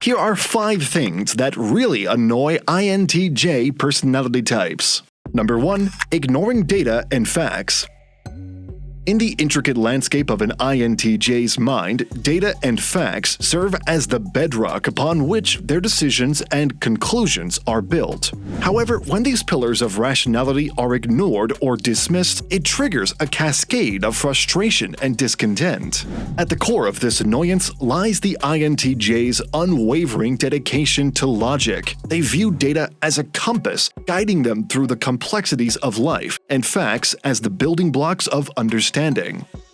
Here are 5 things that really annoy INTJ personality types. Number 1. Ignoring data and facts. In the intricate landscape of an INTJ's mind, data and facts serve as the bedrock upon which their decisions and conclusions are built. However, when these pillars of rationality are ignored or dismissed, it triggers a cascade of frustration and discontent. At the core of this annoyance lies the INTJ's unwavering dedication to logic. They view data as a compass, guiding them through the complexities of life, and facts as the building blocks of understanding.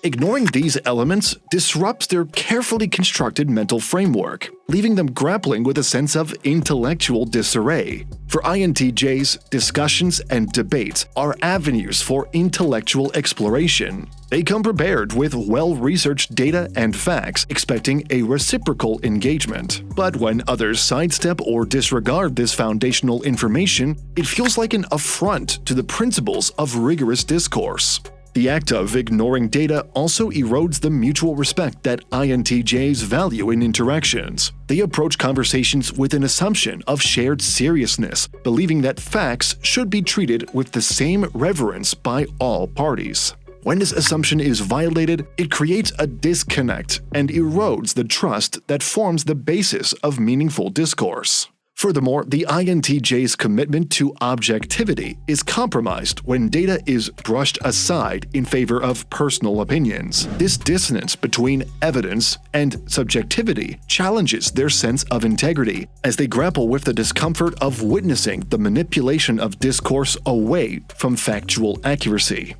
Ignoring these elements disrupts their carefully constructed mental framework, leaving them grappling with a sense of intellectual disarray. For INTJs, discussions and debates are avenues for intellectual exploration. They come prepared with well-researched data and facts, expecting a reciprocal engagement. But when others sidestep or disregard this foundational information, it feels like an affront to the principles of rigorous discourse. The act of ignoring data also erodes the mutual respect that INTJs value in interactions. They approach conversations with an assumption of shared seriousness, believing that facts should be treated with the same reverence by all parties. When this assumption is violated, it creates a disconnect and erodes the trust that forms the basis of meaningful discourse. Furthermore, the INTJ's commitment to objectivity is compromised when data is brushed aside in favor of personal opinions. This dissonance between evidence and subjectivity challenges their sense of integrity as they grapple with the discomfort of witnessing the manipulation of discourse away from factual accuracy.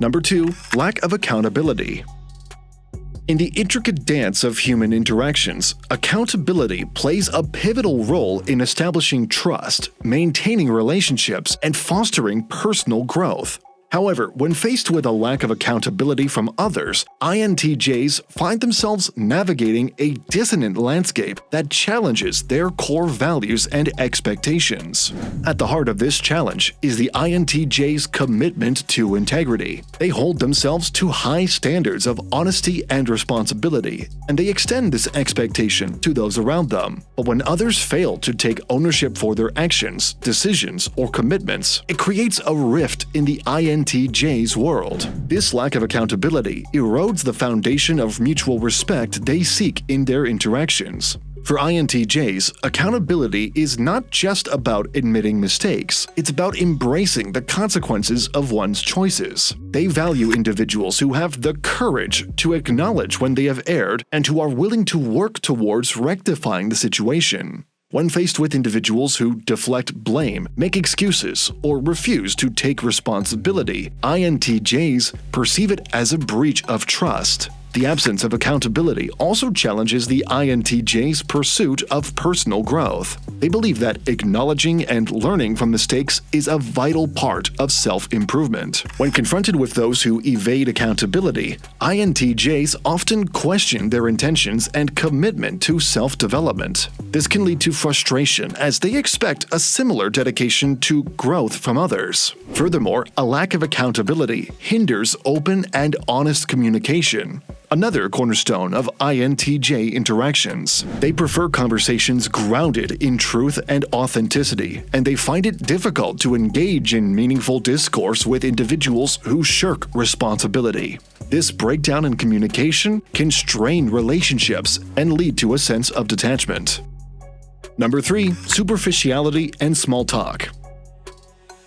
Number 2. Lack of accountability. In the intricate dance of human interactions, accountability plays a pivotal role in establishing trust, maintaining relationships, and fostering personal growth. However, when faced with a lack of accountability from others, INTJs find themselves navigating a dissonant landscape that challenges their core values and expectations. At the heart of this challenge is the INTJ's commitment to integrity. They hold themselves to high standards of honesty and responsibility, and they extend this expectation to those around them. But when others fail to take ownership for their actions, decisions, or commitments, it creates a rift in the INTJ's world. This lack of accountability erodes the foundation of mutual respect they seek in their interactions. For INTJs, accountability is not just about admitting mistakes, it's about embracing the consequences of one's choices. They value individuals who have the courage to acknowledge when they have erred and who are willing to work towards rectifying the situation. When faced with individuals who deflect blame, make excuses, or refuse to take responsibility, INTJs perceive it as a breach of trust. The absence of accountability also challenges the INTJ's pursuit of personal growth. They believe that acknowledging and learning from mistakes is a vital part of self-improvement. When confronted with those who evade accountability, INTJs often question their intentions and commitment to self-development. This can lead to frustration as they expect a similar dedication to growth from others. Furthermore, a lack of accountability hinders open and honest communication, another cornerstone of INTJ interactions. They prefer conversations grounded in truth and authenticity, and they find it difficult to engage in meaningful discourse with individuals who shirk responsibility. This breakdown in communication can strain relationships and lead to a sense of detachment. Number 3. Superficiality and small talk.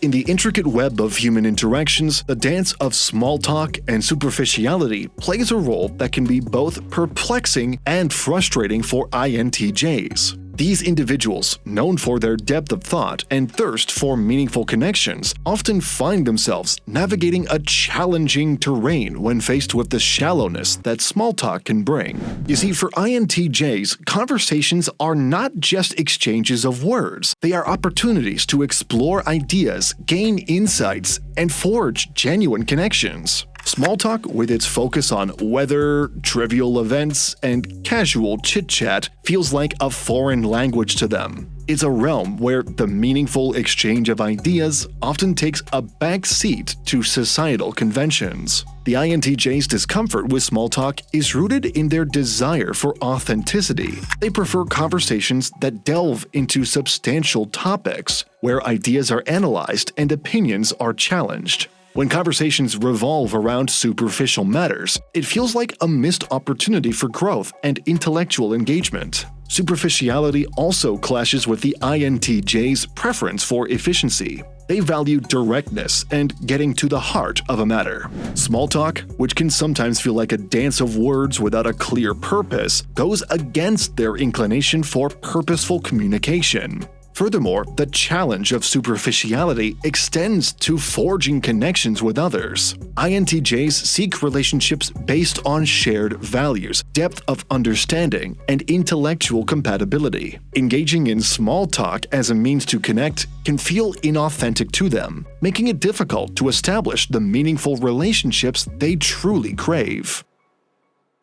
In the intricate web of human interactions, the dance of small talk and superficiality plays a role that can be both perplexing and frustrating for INTJs. These individuals, known for their depth of thought and thirst for meaningful connections, often find themselves navigating a challenging terrain when faced with the shallowness that small talk can bring. You see, for INTJs, conversations are not just exchanges of words. They are opportunities to explore ideas, gain insights, and forge genuine connections. Small talk, with its focus on weather, trivial events, and casual chit-chat, feels like a foreign language to them. is a realm where the meaningful exchange of ideas often takes a back seat to societal conventions. The INTJ's discomfort with small talk is rooted in their desire for authenticity. They prefer conversations that delve into substantial topics, where ideas are analyzed and opinions are challenged. When conversations revolve around superficial matters, it feels like a missed opportunity for growth and intellectual engagement. Superficiality also clashes with the INTJ's preference for efficiency. They value directness and getting to the heart of a matter. Small talk, which can sometimes feel like a dance of words without a clear purpose, goes against their inclination for purposeful communication. Furthermore, the challenge of superficiality extends to forging connections with others. INTJs seek relationships based on shared values, depth of understanding, and intellectual compatibility. Engaging in small talk as a means to connect can feel inauthentic to them, making it difficult to establish the meaningful relationships they truly crave.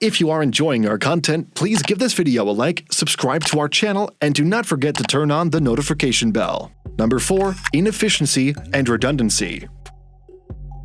If you are enjoying our content, please give this video a like, subscribe to our channel, and do not forget to turn on the notification bell. Number 4. Inefficiency and redundancy.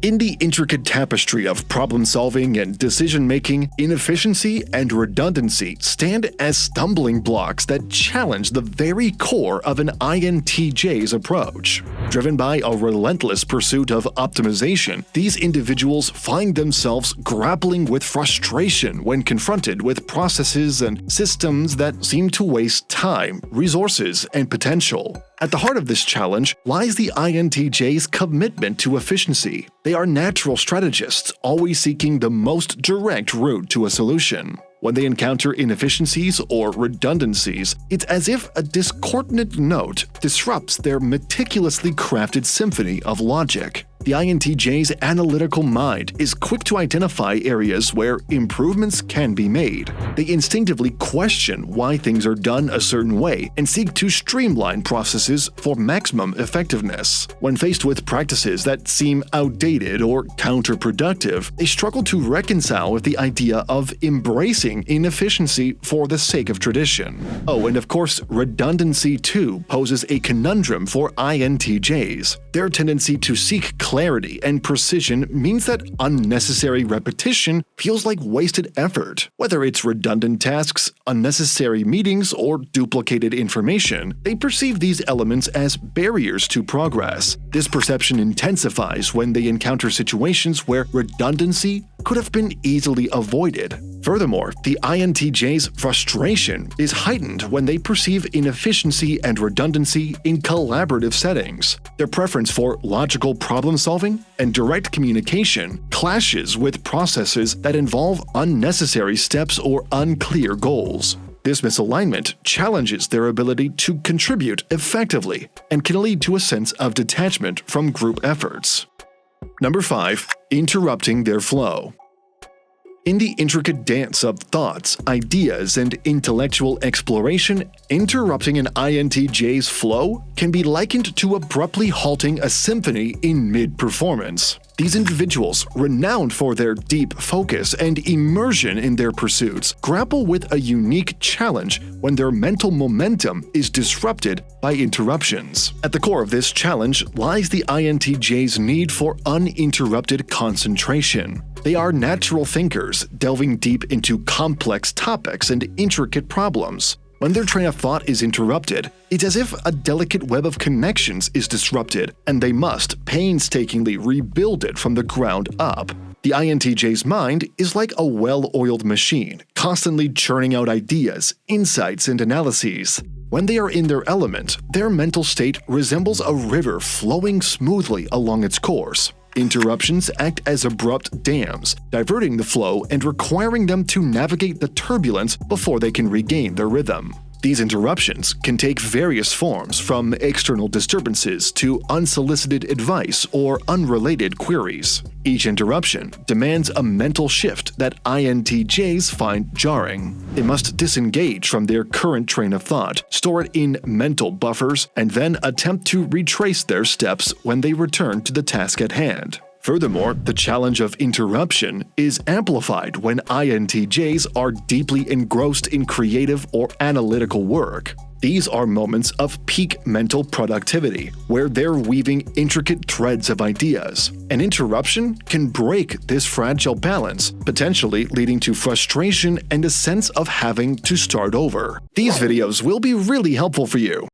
In the intricate tapestry of problem-solving and decision-making, inefficiency and redundancy stand as stumbling blocks that challenge the very core of an INTJ's approach. Driven by a relentless pursuit of optimization, these individuals find themselves grappling with frustration when confronted with processes and systems that seem to waste time, resources, and potential. At the heart of this challenge lies the INTJ's commitment to efficiency. They are natural strategists, always seeking the most direct route to a solution. When they encounter inefficiencies or redundancies, it's as if a discordant note disrupts their meticulously crafted symphony of logic. The INTJ's analytical mind is quick to identify areas where improvements can be made. They instinctively question why things are done a certain way and seek to streamline processes for maximum effectiveness. When faced with practices that seem outdated or counterproductive, they struggle to reconcile with the idea of embracing inefficiency for the sake of tradition. Oh, and of course, redundancy too poses a conundrum for INTJs. Their tendency to seek clarity and precision means that unnecessary repetition feels like wasted effort. Whether it's redundant tasks, unnecessary meetings, or duplicated information, they perceive these elements as barriers to progress. This perception intensifies when they encounter situations where redundancy could have been easily avoided. Furthermore, the INTJ's frustration is heightened when they perceive inefficiency and redundancy in collaborative settings. Their preference for logical problem-solving and direct communication clashes with processes that involve unnecessary steps or unclear goals. This misalignment challenges their ability to contribute effectively and can lead to a sense of detachment from group efforts. Number 5. Interrupting their flow. In the intricate dance of thoughts, ideas, and intellectual exploration, interrupting an INTJ's flow can be likened to abruptly halting a symphony in mid-performance. These individuals, renowned for their deep focus and immersion in their pursuits, grapple with a unique challenge when their mental momentum is disrupted by interruptions. At the core of this challenge lies the INTJ's need for uninterrupted concentration. They are natural thinkers, delving deep into complex topics and intricate problems. When their train of thought is interrupted, it's as if a delicate web of connections is disrupted, and they must painstakingly rebuild it from the ground up. The INTJ's mind is like a well-oiled machine, constantly churning out ideas, insights, and analyses. When they are in their element, their mental state resembles a river flowing smoothly along its course. Interruptions act as abrupt dams, diverting the flow and requiring them to navigate the turbulence before they can regain their rhythm. These interruptions can take various forms, from external disturbances to unsolicited advice or unrelated queries. Each interruption demands a mental shift that INTJs find jarring. They must disengage from their current train of thought, store it in mental buffers, and then attempt to retrace their steps when they return to the task at hand. Furthermore, the challenge of interruption is amplified when INTJs are deeply engrossed in creative or analytical work. These are moments of peak mental productivity, where they're weaving intricate threads of ideas. An interruption can break this fragile balance, potentially leading to frustration and a sense of having to start over. These videos will be really helpful for you.